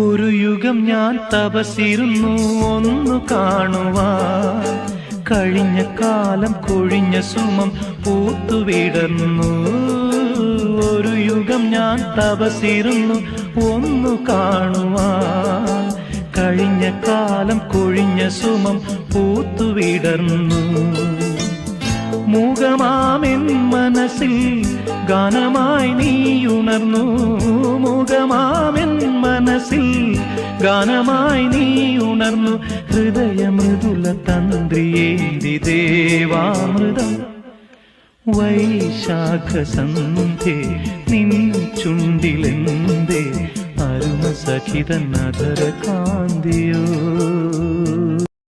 ഒരു യുഗം ഞാൻ തപസിരുന്നു ഒന്നു കാണുവാൻ, കഴിഞ്ഞ കാലം കൊഴിഞ്ഞ സുമം പൂത്തുവിടർന്നു. ഒരു യുഗം ഞാൻ തപസിരുന്നു ഒന്നു കാണുവാൻ, കഴിഞ്ഞ കാലം കൊഴിഞ്ഞ സുമം പൂത്തുവിടർന്നു. മുഖമാമെൻ മനസ്സിൽ ഗാനമായി നീയുണർന്നു. മുഖമാമെൻ മനസ്സിൽ ഗാനമായി നീയുണർന്നു. ഹൃദയമൃദുല തന്ത്രിയേന്തി ദേവാമൃതം വൈശാഖസന്ധ്യേ നിൻ ചുണ്ടിലെന്തേ അരുണ സഖിതൻ അധര കാന്തിയോ.